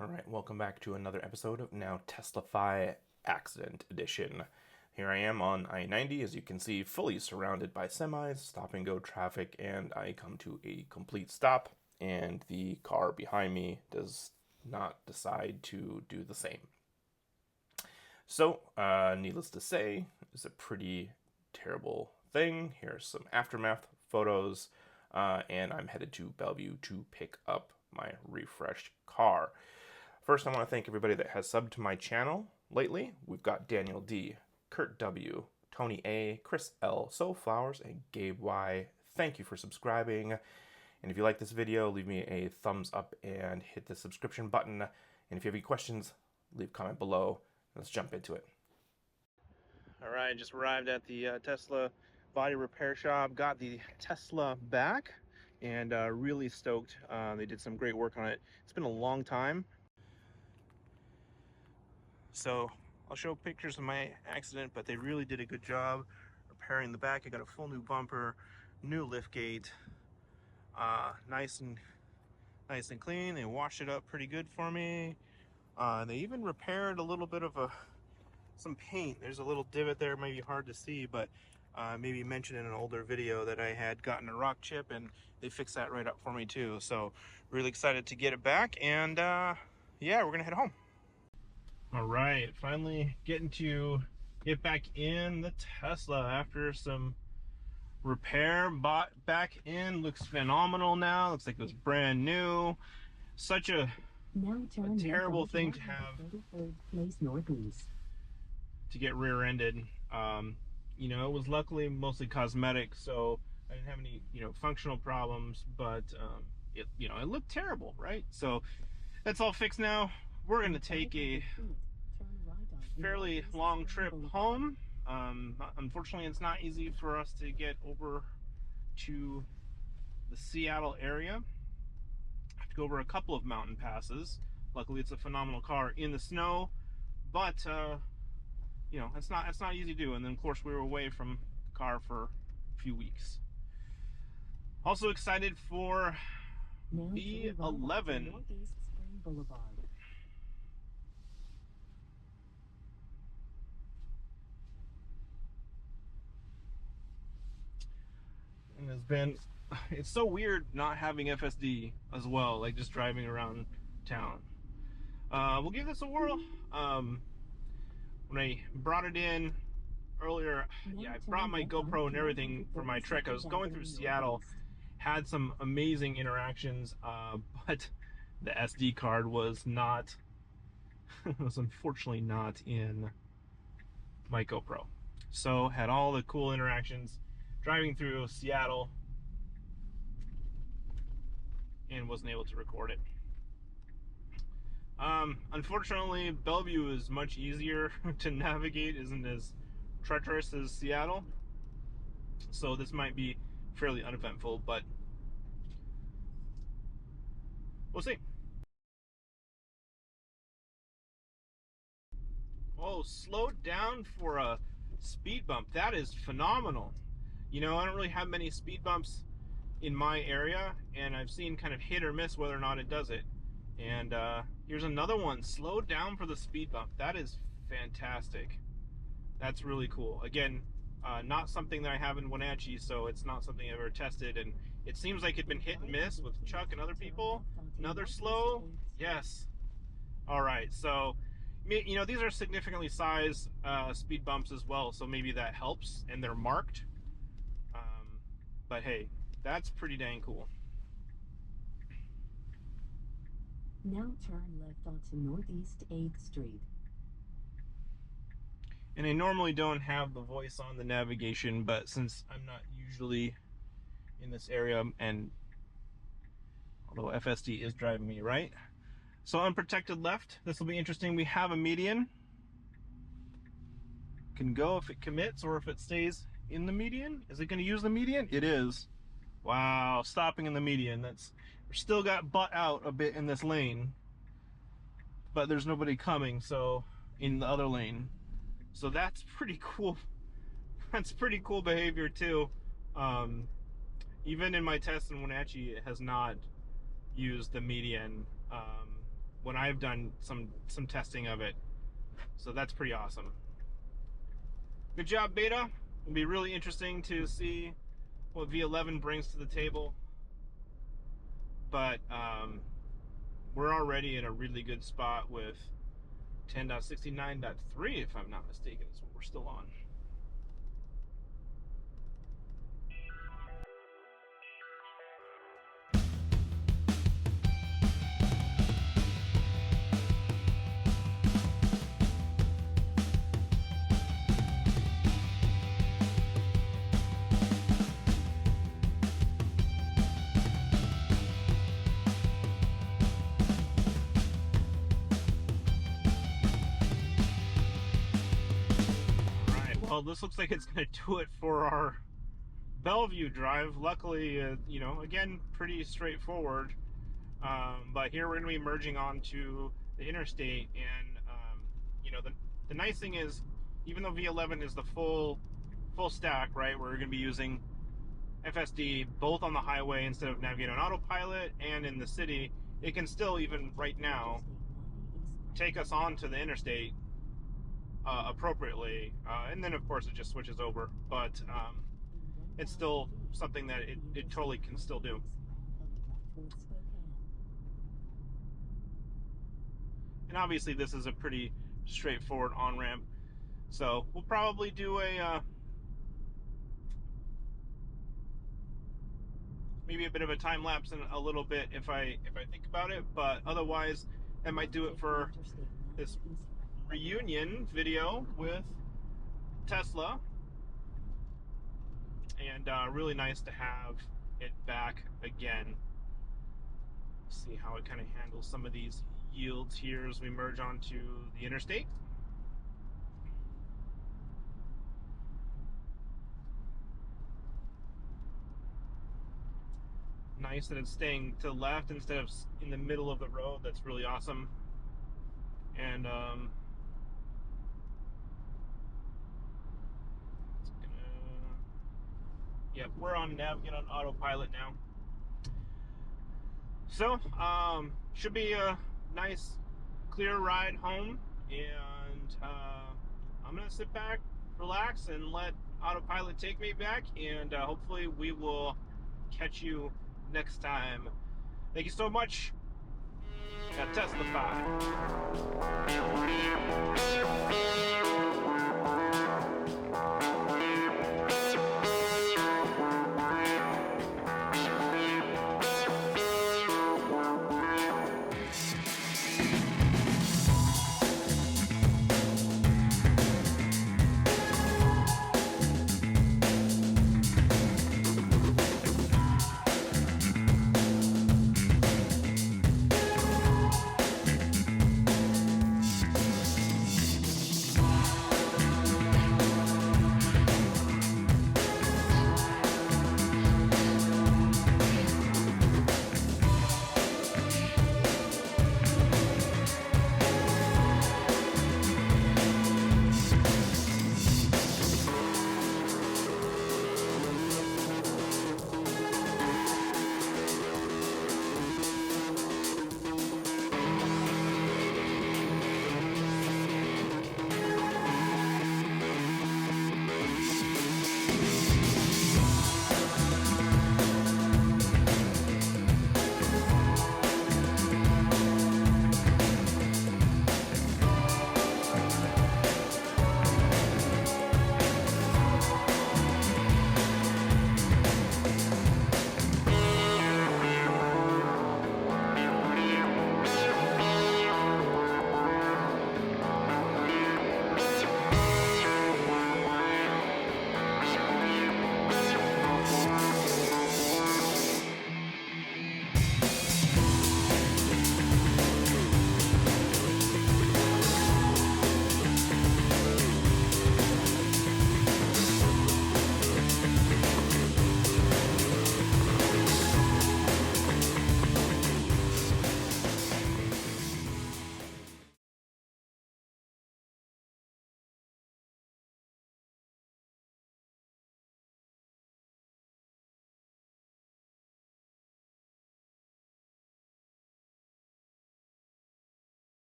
All right, welcome back to another episode of Now Teslafy Accident Edition. Here I am on I-90, as you can see, fully surrounded by semis, stop and go traffic, and I come to a complete stop, and the car behind me does not decide to do the same. So, needless to say, it's a pretty terrible thing. Here's some aftermath photos, and I'm headed to Bellevue to pick up my refreshed car. First, I want to thank everybody that has subbed to my channel lately. We've got Daniel D, Kurt W, Tony A, Chris L, So Flowers, and Gabe Y. Thank you for subscribing. And if you like this video, leave me a thumbs up and hit the subscription button. And if you have any questions, leave a comment below. Let's jump into it. All right, just arrived at the Tesla body repair shop. Got the Tesla back, and really stoked. They did some great work on it. It's been a long time. So I'll show pictures of my accident, but they really did a good job repairing the back. I got a full new bumper, new lift gate, nice and clean. They washed it up pretty good for me. They even repaired a little bit of some paint. There's a little divot there, maybe hard to see, but maybe mentioned in an older video that I had gotten a rock chip, and they fixed that right up for me too. So really excited to get it back, and yeah, we're gonna head home. All right, finally getting to get back in the Tesla after some repair. Bought back in, looks phenomenal now. Looks like it was brand new. Such a terrible thing to have to get rear-ended. You know, it was luckily mostly cosmetic, so I didn't have any, functional problems, but it looked terrible, right? So that's all fixed now. We're gonna take a fairly long trip home. Unfortunately, it's not easy for us to get over to the Seattle area. I have to go over a couple of mountain passes. Luckily, it's a phenomenal car in the snow, but it's not easy to do. And then, of course, we were away from the car for a few weeks. Also excited for B11. And it's so weird not having FSD as well, like just driving around town. We'll give this a whirl. When I brought it in earlier, I brought my GoPro and everything for my trek. I was going through Seattle, had some amazing interactions, but the SD card was not, was unfortunately not in my GoPro. So had all the cool interactions driving through Seattle and wasn't able to record it. Unfortunately, Bellevue is much easier to navigate, isn't as treacherous as Seattle, so this might be fairly uneventful, but we'll see. Oh, slowed down for a speed bump. That is phenomenal. I don't really have many speed bumps in my area, and I've seen kind of hit or miss whether or not it does it. And here's another one, slowed down for the speed bump. That is fantastic. That's really cool. Again, not something that I have in Wenatchee, so it's not something I've ever tested, and it seems like it'd been hit and miss with Chuck and other people. Another slow, yes. All right, so these are significantly sized speed bumps as well, so maybe that helps, and they're marked. But hey, that's pretty dang cool. Now turn left onto Northeast 8th Street. And I normally don't have the voice on the navigation, but since I'm not usually in this area, and although FSD is driving me right, so unprotected left, this will be interesting. We have a median. Can go if it commits or if it stays in the median. Is it going to use the median? It is. Wow, stopping in the median. We're still got butt out a bit in this lane, but there's nobody coming, so in the other lane. So that's pretty cool. That's pretty cool behavior too. Even in my test in Wenatchee, it has not used the median when I've done some testing of it. So that's pretty awesome. Good job, beta. It'll be really interesting to see what V11 brings to the table. But we're already in a really good spot with 10.69.3, if I'm not mistaken, is what we're still on. Well, this looks like it's going to do it for our Bellevue drive. Luckily, you know, again, pretty straightforward. But here we're going to be merging onto the interstate, and you know, the nice thing is, even though V11 is the full stack, right, we're going to be using FSD both on the highway instead of navigating on autopilot, and in the city, it can still, even right now, take us onto the interstate appropriately, and then of course it just switches over, but it's still something that it totally can still do. And obviously this is a pretty straightforward on-ramp, so we'll probably do a maybe a bit of a time lapse in a little bit if I think about it, but otherwise that might do it for this reunion video with Tesla. And really nice to have it back again. See how it kind of handles some of these yields here as we merge onto the interstate. Nice that it's staying to the left instead of in the middle of the road. That's really awesome. And yep, we're on navigate on autopilot now. So should be a nice clear ride home, and I'm gonna sit back, relax, and let autopilot take me back, and hopefully we will catch you next time. Thank you so much. Tesla 5.